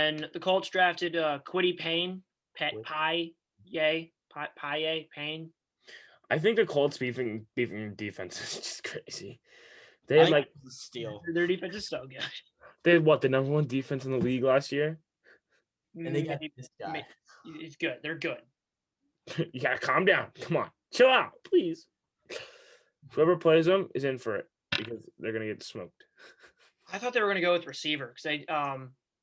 then the Colts drafted Quiddy Payne, Quid- Payne. I think the Colts beefing defense is just crazy. They I had think like it's a steal. Their defense is so good. they had what, the number one defense in the league last year? And they got this guy. It's good. They're good. You gotta calm down. Come on, chill out, please. Whoever plays them is in for it because they're gonna get smoked. I thought they were going to go with receiver because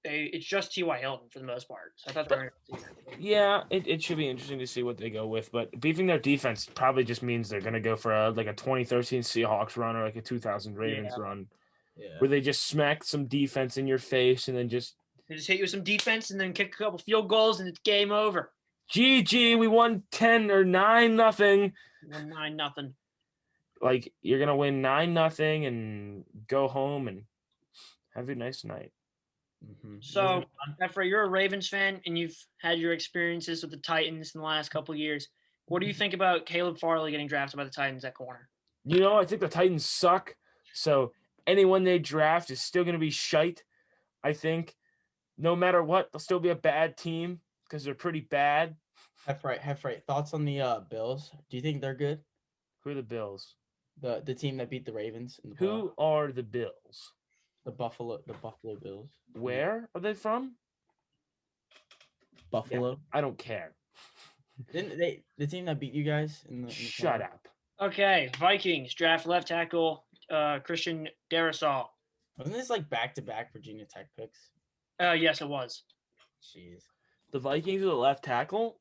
it's just T.Y. Hilton for the most part. So I thought they were going to go with receiver. Yeah, it should be interesting to see what they go with, but beefing their defense probably just means they're gonna go for like a 2013 Seahawks run or like a 2000 Ravens run, where they just smack some defense in your face and then they just hit you with some defense and then kick a couple field goals and it's game over. GG, we won 10 or 9-0. 9-0. Like, you're gonna win 9-0 and go home and have a nice night. Mm-hmm. So, Efra, you're a Ravens fan and you've had your experiences with the Titans in the last couple of years. What do you think about Caleb Farley getting drafted by the Titans at corner? I think the Titans suck. So anyone they draft is still gonna be shite. I think no matter what, they'll still be a bad team because they're pretty bad. Heffrite. Thoughts on the Bills? Do you think they're good? Who are the Bills? The team that beat the Ravens. In the Who are the Bills? The Buffalo Bills. Where are they from? Buffalo. Yeah, I don't care. Didn't they? The team that beat you guys in the Shut up. Okay, Vikings draft left tackle Christian Darrisaw. Wasn't this like back-to-back Virginia Tech picks? Yes, it was. Jeez. The Vikings are the left tackle.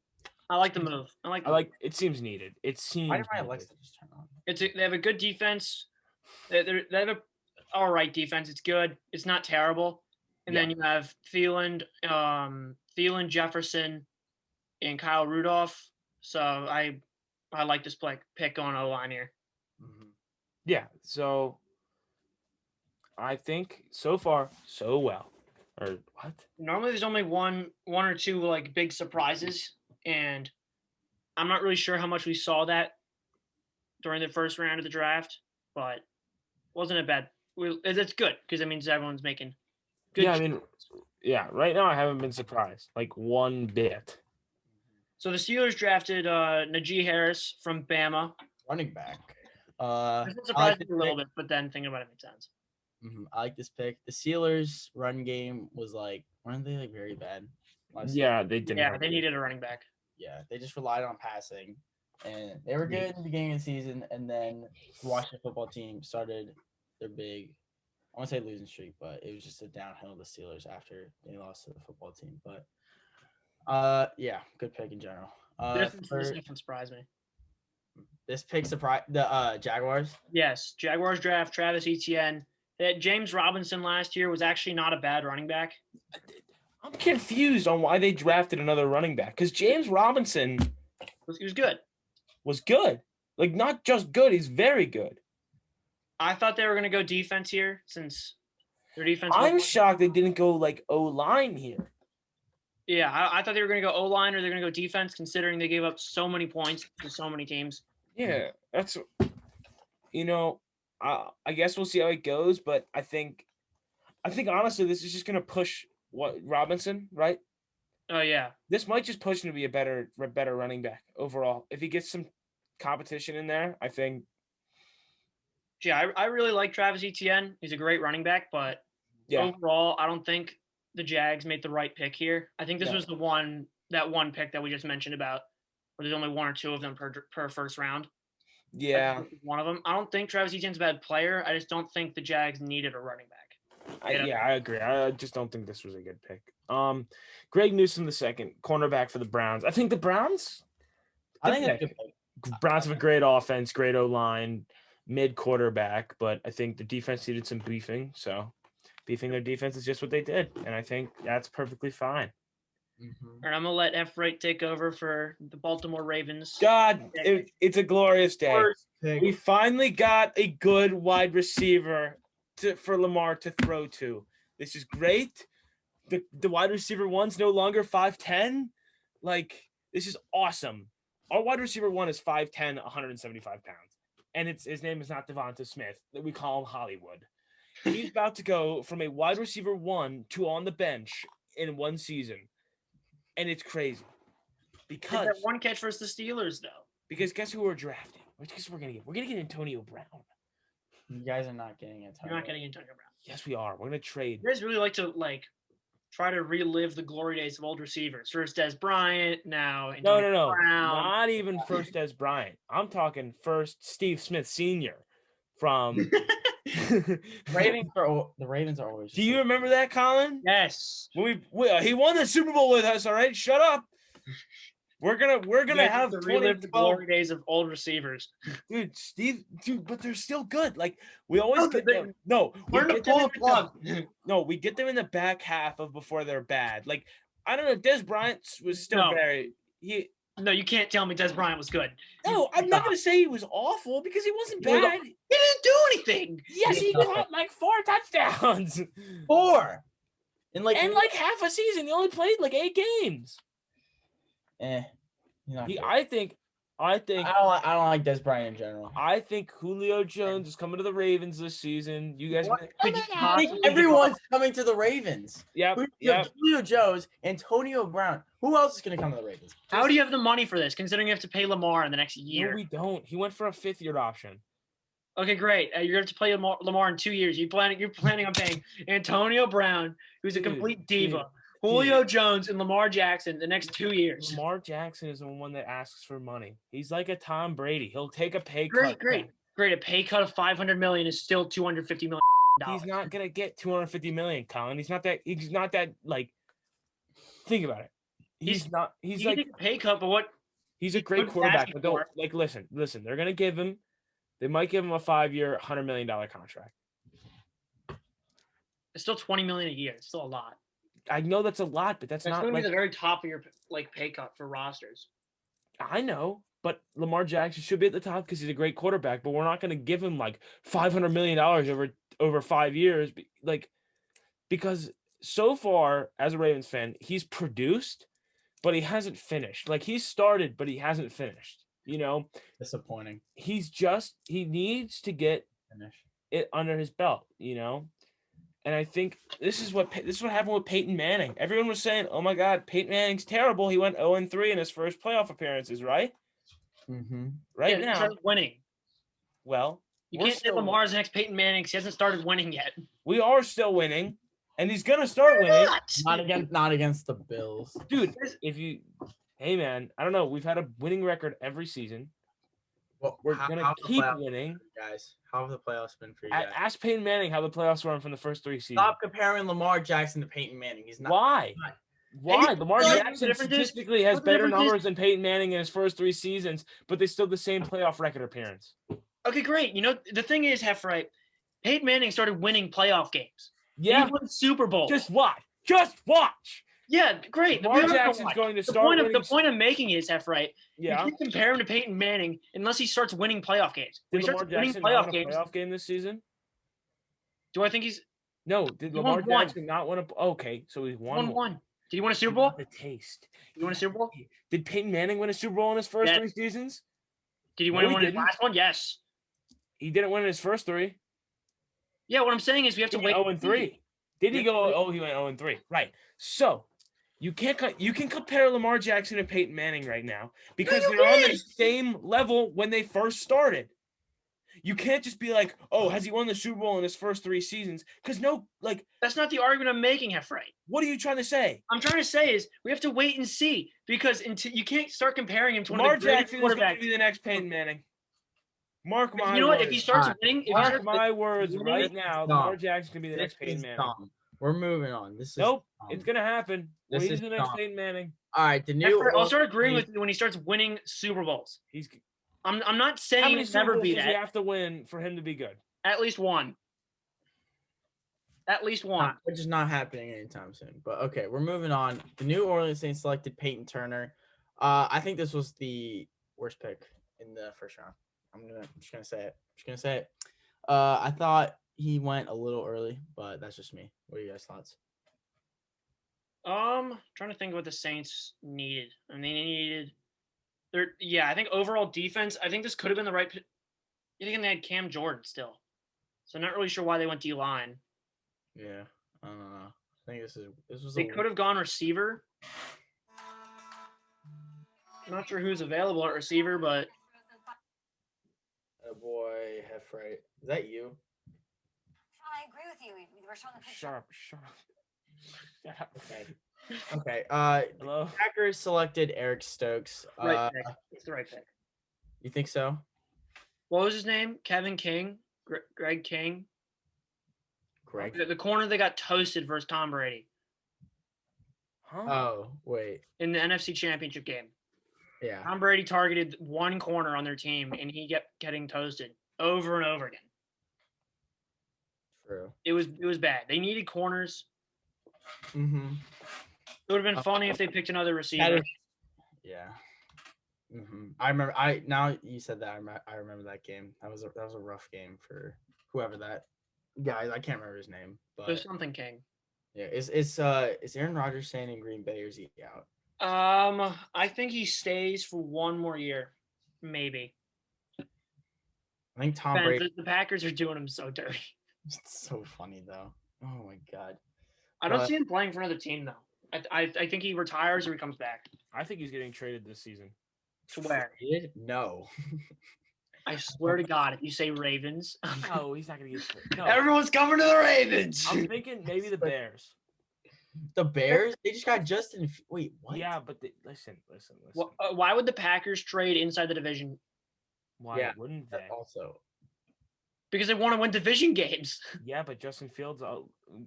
I like the move. It seems needed. It seems. Why did my Alexa just turn on? They have a good defense. They have a all right defense. It's good. It's not terrible. And then you have Thielen, Jefferson, and Kyle Rudolph. So I like this pick on O-line here. Mm-hmm. Yeah. So I think so far so well. Or what? Normally there's only one or two like big surprises, and I'm not really sure how much we saw that during the first round of the draft, but wasn't it bad? It's good because it means everyone's making good. Yeah, right now I haven't been surprised like one bit. So the Steelers drafted Najee Harris from Bama. Running back. This surprised me a little bit, but then thinking about it makes sense. Mm-hmm. I like this pick. The Steelers' run game was weren't they very bad? They didn't. Yeah, they needed a running back. Yeah, they just relied on passing, and they were good in the beginning of the season. And then the Washington football team started their big, I want to say losing streak, but it was just a downhill of the Steelers after they lost to the football team. But yeah, good pick in general. This doesn't surprise me. This pick surprised the Jaguars. Yes, Jaguars draft Travis Etienne. That James Robinson last year was actually not a bad running back. I'm confused on why they drafted another running back because James Robinson he was good. Was good. Like, not just good, he's very good. I thought they were going to go defense here since their defense. I'm shocked they didn't go like O-line here. Yeah, I thought they were going to go O-line or they're going to go defense considering they gave up so many points to so many teams. Yeah, that's I guess we'll see how it goes, but I think honestly this is just gonna push Robinson, right? Oh yeah. This might just push him to be a better running back overall. If he gets some competition in there, I think. Yeah, I really like Travis Etienne. He's a great running back, but overall, I don't think the Jags made the right pick here. I think this was the one pick that we just mentioned about, where there's only one or two of them per first round. Yeah. One of them. I don't think Travis Etienne's a bad player. I just don't think the Jags needed a running back. I agree. I just don't think this was a good pick. Greg Newsome II, cornerback for the Browns. I think the Browns. Browns have a great offense, great O-line, mid quarterback, but I think the defense needed some beefing. So beefing their defense is just what they did, and I think that's perfectly fine. Mm-hmm. All right, I'm gonna let F. Wright take over for the Baltimore Ravens. God, it's a glorious day. We finally got a good wide receiver for Lamar to throw to. This is great. The wide receiver one's no longer 5'10". Like, this is awesome. Our wide receiver one is 5'10", 175 pounds, and his name is not Devonta Smith. We call him Hollywood. He's about to go from a wide receiver one to on the bench in one season, and it's crazy. Did Because that one catch versus the Steelers though. guess who we're drafting? Guess we're gonna get? We're gonna get Antonio Brown. You guys are not getting it. You're not getting Antonio Brown. Yes, we are. We're gonna trade. You guys really like to try to relive the glory days of old receivers. First Des Bryant, now Antonio No. Brown. Not even first Des Bryant. I'm talking first Steve Smith Sr. from The Ravens are always. Do you remember that, Colin? Yes. When he won the Super Bowl with us, all right? Shut up. We're gonna have to relive the 2012 glory days of old receivers. dude, but they're still good. Like we always get them. No, we Learn to get them pull in a plug. no, we get them in the back half of before they're bad. Like I don't know, Des Bryant was still No, you can't tell me Des Bryant was good. No, I'm not gonna say he was awful because he wasn't He was bad. He didn't do anything. Yes, he caught like 4 touchdowns 4 in and like half a season. He only played like 8 games. I think I don't like Des Bryant in general. I think Julio Jones is coming to the Ravens this season. You guys, I think everyone's coming to the Ravens. Yeah. Julio Jones, Antonio Brown. Who else is going to come to the Ravens? How do you have the money for this, considering you have to pay Lamar in the next year? No, we don't. He went for a 5th-year option. Okay, great. You're going to have to play Lamar in 2 years. You're planning on paying Antonio Brown, who's a complete diva, Julio Jones, and Lamar Jackson the next 2 years. Lamar Jackson is the one that asks for money. He's like a Tom Brady. He'll take a pay cut. Great. A pay cut of $500 million is still $250 million. He's not gonna get $250 million, Colin. He's not that like. Think about it. He's like a pay cut, but what? He's a great quarterback, but don't listen. They're gonna give him. They might give him a 5-year, $100 million contract. It's still $20 million a year. It's still a lot. I know that's a lot, but that's not going to be the very top of your pay cut for rosters. I know, but Lamar Jackson should be at the top because he's a great quarterback. But we're not going to give him like $500 million over 5 years, because so far as a Ravens fan, he's produced, but he hasn't finished. Like he's started, but he hasn't finished. You know, disappointing. He needs to get it under his belt. You know. And I think this is what happened with Peyton Manning. Everyone was saying, "Oh my God, Peyton Manning's terrible. He went 0-3 in his first playoff appearances, right?" Mm-hmm. Right now, he started winning. Well, you can't say Lamar's the next Peyton Manning because he hasn't started winning yet. We are still winning, and he's gonna start winning. Not against the Bills, dude. Hey man, I don't know. We've had a winning record every season. Well, we're gonna keep winning, guys. How have the playoffs been for you guys? Ask Peyton Manning how the playoffs were from the first 3 seasons. Stop comparing Lamar Jackson to Peyton Manning. He's not. Why? Lamar Jackson statistically has better numbers than Peyton Manning in his first 3 seasons, but they still the same playoff record appearance. Okay, great. You know, the thing is, Heffrey, Peyton Manning started winning playoff games. Yeah. He won Super Bowl. Just watch. Yeah, great. Lamar Jackson's going to start the point I'm making is, Heffrey, you can't compare him to Peyton Manning unless he starts winning playoff games. Did Lamar Jackson win a playoff game this season? Do I think he's... No, did Lamar Jackson not win a... Okay, so he won one. Did he win a Super Bowl? The taste. Did he win a Super Bowl? Did Peyton Manning win a Super Bowl in his first 3 seasons? Did he win one in his last one? Yes. He didn't win in his first 3. Yeah, what I'm saying is we have to wait. 0-3. Did he go? Oh, he went 0-3. Right. So you can compare Lamar Jackson and Peyton Manning right now because they're on the same level when they first started. You can't just be like, oh, has he won the Super Bowl in his first 3 seasons? Because that's not the argument I'm making, Heffrey. What are you trying to say? I'm trying to say is we have to wait and see because until you can't start comparing him to Lamar Jackson is going to be the next Peyton Manning. Mark my words. You know what? If he starts winning, mark my words right now. Lamar Jackson can be the next Peyton Manning. We're moving on. It's gonna happen. He's the next Peyton Manning. All right, I'll start agreeing with you when he starts winning Super Bowls. I'm not saying he'll never be that. You have to win for him to be good. At least one. Which is not happening anytime soon. But okay, we're moving on. The New Orleans Saints selected Peyton Turner. I think this was the worst pick in the first round. I'm just gonna say it. I thought he went a little early, but that's just me. What are you guys' thoughts? Trying to think of what the Saints needed. I mean, I think overall defense, I think this could have been the right pick. I think they had Cam Jordan still. So I'm not really sure why they went D-line. Yeah, I don't know. I think this was They could have gone receiver. I'm not sure who's available at receiver, but Oh boy, Heffrey. Is that you? Sean, I agree with you. We're showing the picture. Shut up. Shut up. Okay. Okay. Hello. Packers selected Eric Stokes. right pick. It's the right pick. You think so? What was his name? Kevin King? Greg King? Greg. The corner that got toasted versus Tom Brady Huh? Oh wait. in the NFC Championship game. Yeah. Tom Brady targeted one corner on their team, and he kept getting toasted over and over again. True. It was bad. They needed corners. Mm-hmm. It would have been funny if they picked another receiver. Yeah. Mm-hmm. I remember. Now you said that. I remember that game. That was a rough game for whoever that guy. I can't remember his name, There's but something King. yeah. Is Aaron Rodgers staying in Green Bay or is he out? I think he stays for one more year, maybe. I think Tom Ben, Brady. the Packers are doing him so dirty. It's so funny though. Oh my god. I don't But- see him playing for another team though. I think he retires or he comes back. I think he's getting traded this season. Swear. No. I swear to God, if you say Ravens, No, he's not gonna get traded. No. everyone's coming to the Ravens. I'm thinking maybe the Bears. The Bears. They just got Justin. Wait, what? Yeah, but listen. Why would the Packers trade inside the division? Why Yeah. wouldn't That they? also. Because they want to win division games. Yeah, but Justin Fields,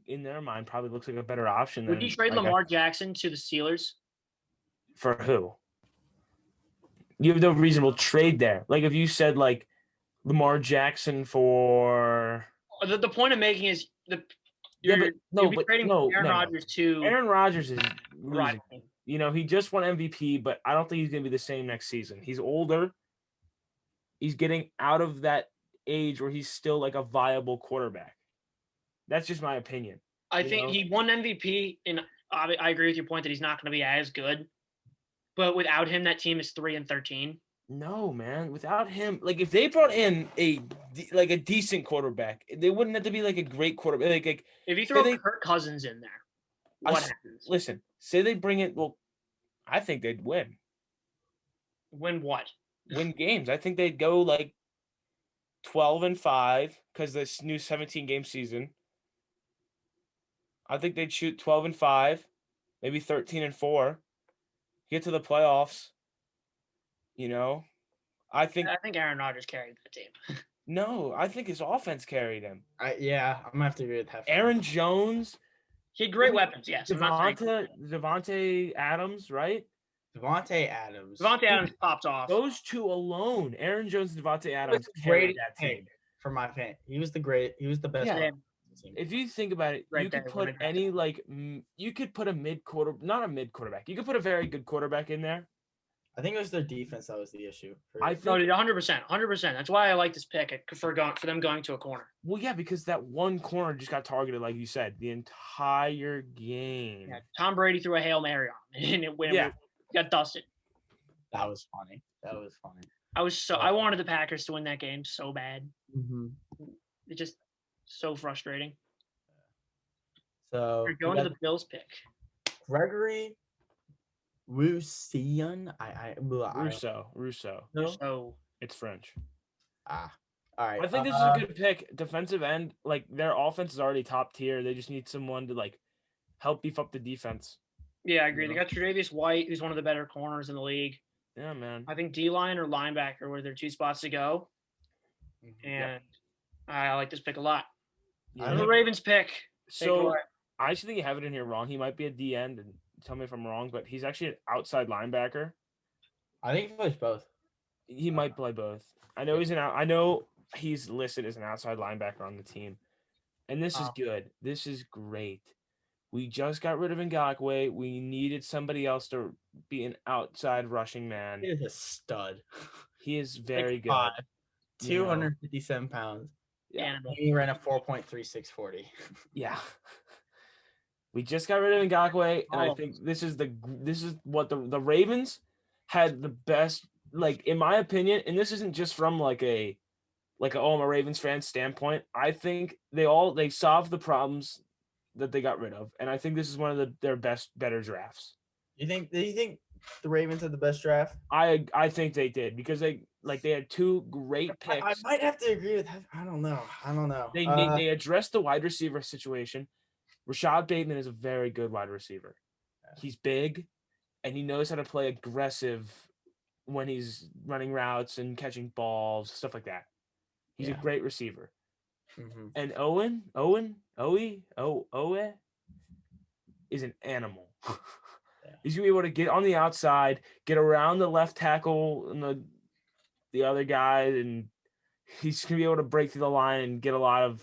in their mind, probably looks like a better option. Would than, you trade like, Lamar Jackson to the Steelers? for who? You have no reasonable trade there. Like if you said like Lamar Jackson for The point I'm making is you'd be trading Aaron Rodgers to Aaron Rodgers is right. losing. You know, he just won MVP, but I don't think he's going to be the same next season. He's older. He's getting out of that age where he's still like a viable quarterback. That's just my opinion. I You think know? he won MVP, and I agree with your point that he's not going to be as good. But without him, that team is 3-13. No, man. Without him, like if they brought in a decent quarterback, they wouldn't have to be like a great quarterback. Like If you throw they- Kirk Cousins in there, I what s- happens? listen, say they bring it. Well, I think they'd win Win what? games. I think they'd go like 12-5 because this new 17-game season. I think they'd shoot 12-5, maybe 13-4, get to the playoffs. You know, I think I think Aaron Rodgers carried that team. no. I think his offense carried him. Yeah, I'm gonna have to agree with Heffrey. Aaron Jones, He had great weapons, yes. I'm not saying- Devontae Adams, right? Devontae Adams. Devontae Adams popped off. Those two alone, Aaron Jones and Devontae Adams, the carried greatest that team. pick for my fan. He was the best. Yeah. player on the team. If you think about it, Right you could there, put when it any you could put not a mid quarterback. You could put a very good quarterback in there. I think it was their defense that was the issue. I No, think, dude, 100%. 100%. That's why I like this pick for them going to a corner. well, yeah, because that one corner just got targeted, like you said, the entire game. Yeah, Tom Brady threw a Hail Mary on him, and it got dusted. That was funny. I wanted the Packers to win that game so bad. Mm-hmm. It's just so frustrating. So We're going to the Bills pick. Gregory Rousseau. Russo. No? So It's French. All right. I think this is a good pick. Defensive end, like their offense is already top tier. They just need someone to like help beef up the defense. yeah, I agree. Yeah. They got Tre'Davious White, who's one of the better corners in the league. Yeah, man. I think D-line or linebacker were their two spots to go, and I like this pick a lot. Yeah. The Ravens pick. Take it So away. I actually think you have it in here wrong. He might be a D end, and tell me if I'm wrong, but he's actually an outside linebacker. I think he plays both. He might play both. I know he's listed as an outside linebacker on the team, and this is Oh. good. This is great. We just got rid of Ngakoue. We needed somebody else to be an outside rushing man. He is a stud. He is very good. 6'5", you know. 257 pounds. Yeah. Animal. He ran a 4.3640. Yeah. We just got rid of Ngakoue, and I Oh. think this is what the Ravens had the best, like in my opinion, and this isn't just from like a oh, I'm a Ravens fan standpoint. I think they solved the problems that they got rid of, and I think this is one of their better drafts. Do you think the Ravens had the best draft? I think they did because they had two great picks. I might have to agree with that. I don't know. They addressed the wide receiver situation. Rashad Bateman is a very good wide receiver. He's big, and he knows how to play aggressive when he's running routes and catching balls, stuff like that. He's a great receiver. Mm-hmm. And Owe is an animal. He's gonna be able to get on the outside, get around the left tackle and the other guy, and he's gonna be able to break through the line and get a lot of,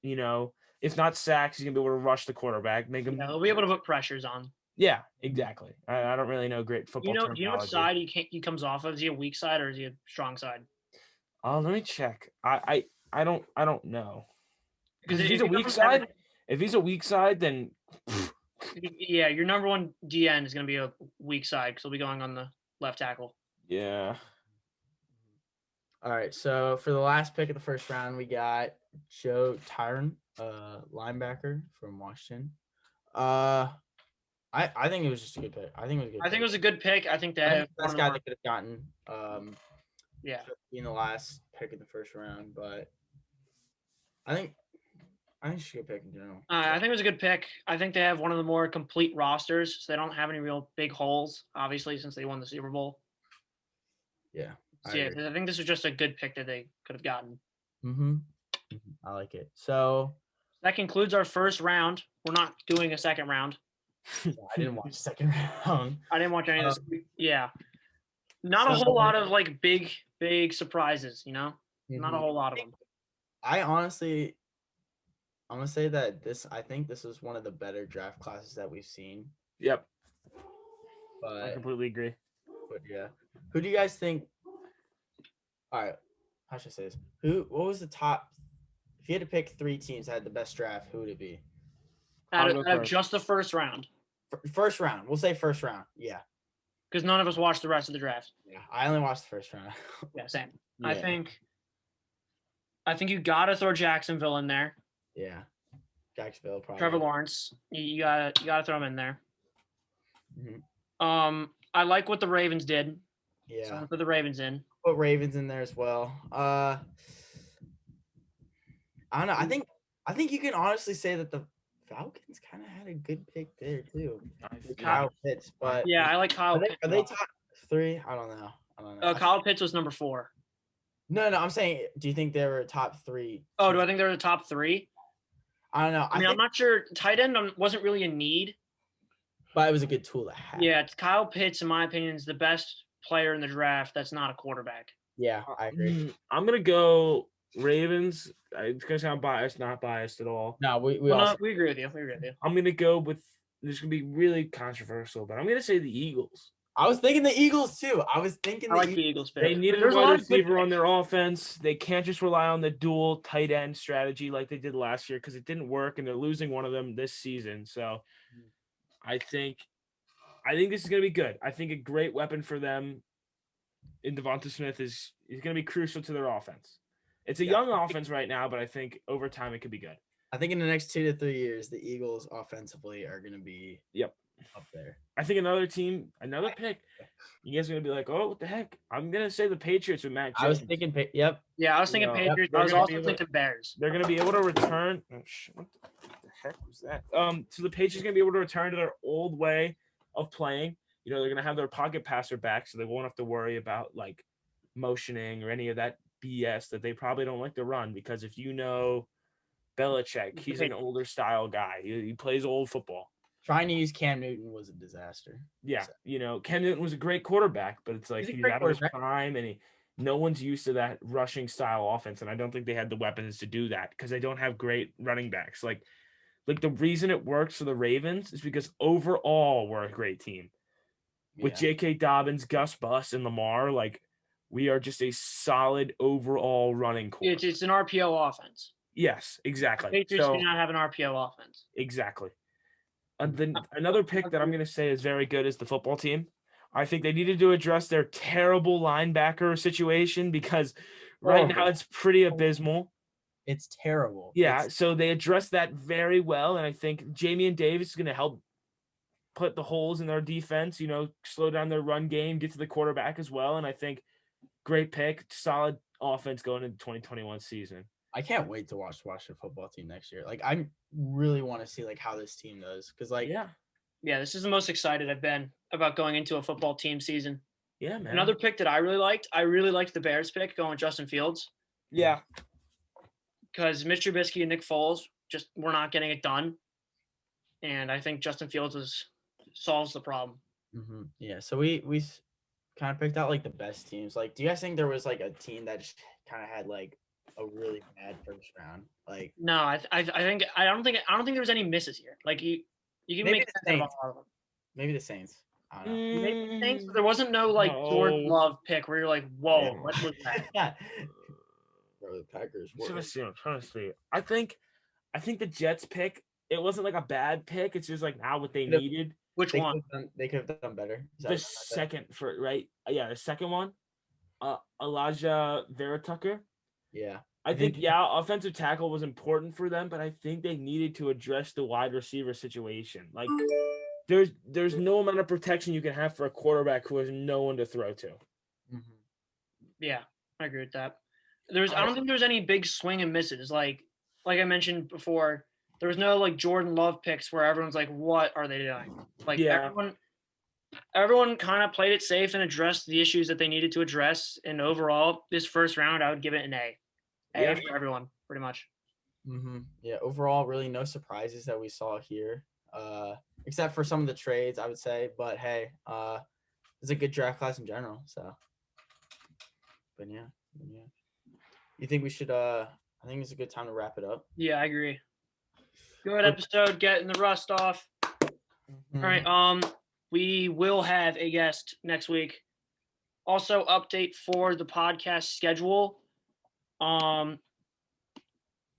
if not sacks, he's gonna be able to rush the quarterback, make him. He'll be able to put pressures on. Yeah, exactly. I don't really know great football terminology. Do you know what side he comes off of? Is he a weak side or is he a strong side? Let me check. I don't know. Because if he's a weak side, then yeah, your number one DN is going to be a weak side because he'll be going on the left tackle. Yeah. All right, so for the last pick of the first round, we got Joe Tyron, linebacker from Washington. I think it was just a good pick. I think it was a good pick. I think that the best guy they could have gotten. In the last pick of the first round, but I think it's a good pick in general. I think it was a good pick. I think they have one of the more complete rosters, so they don't have any real big holes, obviously, since they won the Super Bowl. Yeah. So, I think this was just a good pick that they could have gotten. Mm-hmm. I like it. So that concludes our first round. We're not doing a second round. I didn't watch the second round. I didn't watch any of this. Yeah. Not a whole lot of like big surprises, Mm-hmm. Not a whole lot of them. I'm gonna say that I think this is one of the better draft classes that we've seen. Yep. But I completely agree. But yeah. Who do you guys think? All right. How should I say this? What was the top? If you had to pick 3 teams that had the best draft, who would it be? Out of just the first round. First round. We'll say first round. Yeah. Because none of us watched the rest of the draft. Yeah, I only watched the first round. Yeah, same. Yeah. I think you gotta throw Jacksonville in there. Yeah. Jacksonville probably. Trevor Lawrence. You gotta throw him in there. Mm-hmm. I like what the Ravens did. Yeah. So put the Ravens in. Put Ravens in there as well. I don't know. I think you can honestly say that the Falcons kind of had a good pick there too. Kyle Pitts, but yeah, I like Kyle Pitts. Are they top 3? I don't know. Kyle Pitts was number 4. No, I'm saying, do you think they were top 3? Oh, do I think they're the top 3? I don't know. I'm not sure. Tight end wasn't really a need, but it was a good tool to have. Yeah, Kyle Pitts, in my opinion, is the best player in the draft that's not a quarterback. Yeah, I agree. I'm gonna go Ravens. It's gonna sound biased, not biased at all. No, we agree with you. I'm gonna go with. This is gonna be really controversial, but I'm gonna say the Eagles. I was thinking the Eagles too. I like the Eagles. They needed a wide receiver on their offense. They can't just rely on the dual tight end strategy like they did last year because it didn't work, and they're losing one of them this season. So, I think this is gonna be good. I think a great weapon for them in Devonta Smith is gonna be crucial to their offense. It's a young offense right now, but I think over time it could be good. I think in the next 2 to 3 years, the Eagles offensively are going to be up there. I think another pick, you guys are going to be like, oh, what the heck? I'm going to say the Patriots with Mac Jones. I was thinking, yep. Yeah, I was thinking Patriots. I was also thinking Bears. They're going to be able to return. What the heck was that? So the Patriots are going to be able to return to their old way of playing. They're going to have their pocket passer back, so they won't have to worry about like motioning or any of that BS that they probably don't like to run, because if Belichick, he's an older style guy. He plays old football. Trying to use Cam Newton was a disaster. Yeah, Cam Newton was a great quarterback, but it's like he's out of his prime, and no one's used to that rushing style offense, and I don't think they had the weapons to do that because they don't have great running backs. Like the reason it works for the Ravens is because overall we're a great team. With J.K. Dobbins, Gus Bus, and Lamar, we are just a solid overall running core. It's an RPO offense. Yes, exactly. The Patriots do not have an RPO offense. Exactly. And then another pick that I'm going to say is very good is the football team. I think they needed to address their terrible linebacker situation because right now it's pretty abysmal. It's terrible. Yeah, so they addressed that very well, and I think Jamie Davis is going to help put the holes in their defense, slow down their run game, get to the quarterback as well, and I think great pick, solid offense going into the 2021 season. I can't wait to watch the Washington football team next year. Like, I really want to see like how this team does because yeah, this is the most excited I've been about going into a football team season. Yeah, man. Another pick that I really liked the Bears pick going Justin Fields. Yeah. Because Mitch Trubisky and Nick Foles just were not getting it done. And I think Justin Fields solves the problem. Mm-hmm. Yeah, so we kind of picked out like the best teams. Like, do you guys think there was like a team that just kind of had like a really bad first round? Like, no, I don't think there was any misses here. Like you can Maybe make the sense of Saints. all of them. maybe the Saints. I don't know. Maybe the Saints, but there wasn't no like George Love pick where you're like, whoa, Yeah. what was that? Bro, the Packers. I'm trying to see. I think the Jets pick, it wasn't like a bad pick. It's just like now what they needed. Which one? They could have done better. The second for right, yeah, the second one, Elijah Vera Tucker. Yeah, I think offensive tackle was important for them, but I think they needed to address the wide receiver situation. Like, there's no amount of protection you can have for a quarterback who has no one to throw to. Mm-hmm. Yeah, I agree with that. I don't think there's any big swing and misses. Like I mentioned before, there was no like Jordan Love picks where everyone's like, what are they doing? Like everyone kind of played it safe and addressed the issues that they needed to address. And overall, this first round, I would give it an A. A for everyone, pretty much. Mm-hmm. Yeah, overall, really no surprises that we saw here, except for some of the trades, I would say. But hey, it's a good draft class in general. So, but yeah. You think we should? I think it's a good time to wrap it up. Yeah, I agree. Good episode, getting the rust off. Mm-hmm. All right. We will have a guest next week. Also, update for the podcast schedule.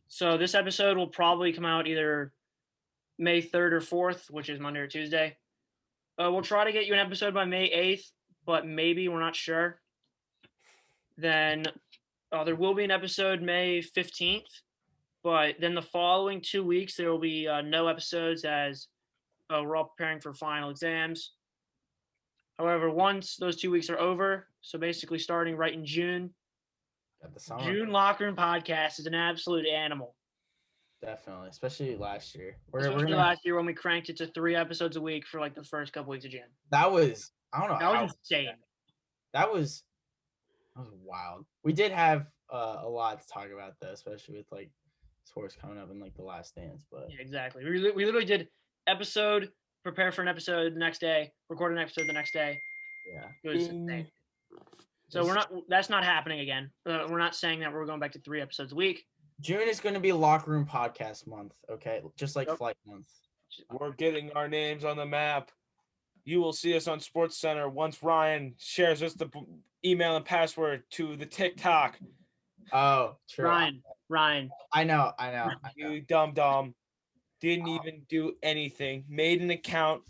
So this episode will probably come out either May 3rd or 4th, which is Monday or Tuesday. We'll try to get you an episode by May 8th, but maybe we're not sure. Then there will be an episode May 15th, but then the following 2 weeks there will be no episodes as we're all preparing for final exams. However, once those 2 weeks are over, so basically starting right in June, June Locker Room Podcast is an absolute animal. Definitely, especially last year. Last year when we cranked it to 3 episodes a week for like the first couple weeks of June. That was, I don't know. That was insane. That was wild. We did have a lot to talk about though, especially with like sports coming up in like the last dance. But yeah, exactly. We literally did episode, prepare for an episode the next day, record an episode the next day. Yeah, it was insane. So that's not happening again. We're not saying that we're going back to 3 episodes a week. June is going to be Locker Room Podcast month, okay? Just like Flight Month. We're getting our names on the map. You will see us on Sports Center once Ryan shares us the email and password to the TikTok. Oh, true. Ryan. I know. You dumb. Didn't even do anything. Made an account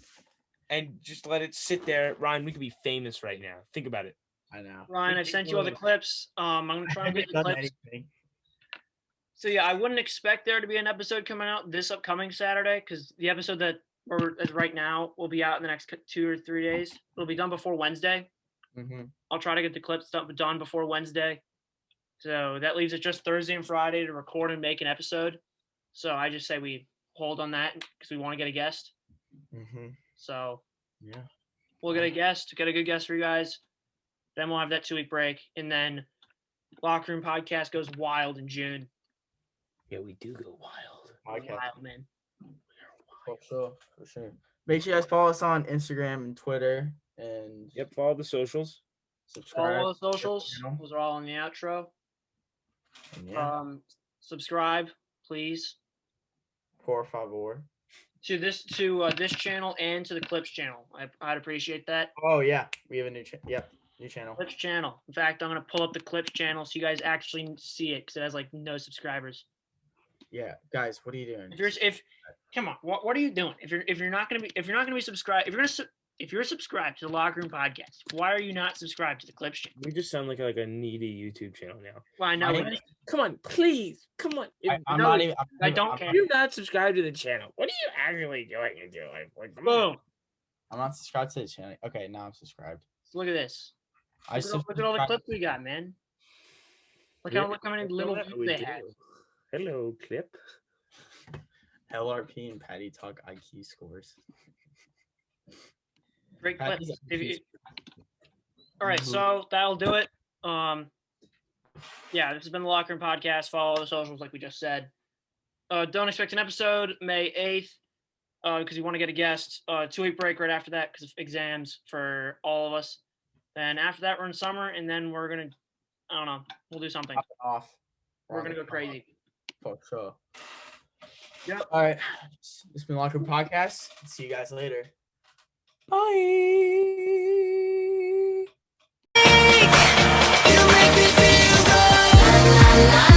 and just let it sit there. Ryan, we could be famous right now. Think about it. I know. Ryan, I've sent you all the clips. I'm going to try and get the clips. So, yeah, I wouldn't expect there to be an episode coming out this upcoming Saturday because the episode that is right now will be out in the next 2 or 3 days. It'll be done before Wednesday. Mm-hmm. I'll try to get the clips done before Wednesday. So that leaves it just Thursday and Friday to record and make an episode. So I just say we hold on that because we want to get a guest. Mm-hmm. So yeah, we'll get a good guest for you guys. Then we'll have that 2-week break. And then Locker Room Podcast goes wild in June. Yeah, we do go wild. Wild, man. For sure. Make sure you guys follow us on Instagram and Twitter. And follow the socials. Subscribe. All the socials. Those are all in the outro. And subscribe, please. Por favor. To this channel and to the Clips channel. I'd appreciate that. Oh yeah, we have a new channel. Yep, new channel. Clips channel. In fact, I'm gonna pull up the Clips channel so you guys actually see it because it has like no subscribers. Yeah, guys, what are you doing? Come on, what are you doing? If you're not gonna be subscribed, if you're gonna if you're subscribed to the Locker Room Podcast, why are you not subscribed to the Clips channel? We just sound like a needy YouTube channel now. Well, I know. My name is- Come on, please. Come on. If I'm no, not even. I don't I'm, care. you're not subscribed to the channel, what are you actually doing in your life? Like, come on. Boom. I'm not subscribed to the channel. Okay, now I'm subscribed. So look at this. I Look at all the clips we got, man. Look how many little That's views what we they have. do. Hello, Clip. LRP and Patty talk IQ scores. Great Patty's clips. IQ All right, Mhm. so that'll do it. Yeah, this has been the Locker Room Podcast. Follow the socials, like we just said. Don't expect an episode May 8th because we want to get a guest. 2-week break right after that because of exams for all of us. Then after that, we're in summer, and then we're gonna, I don't know, we'll do something. Popping off. We're gonna go crazy. For sure. Yep. All right. This has been Locker Room Podcast. See you guys later. Bye. You make me feel good. La, la, la.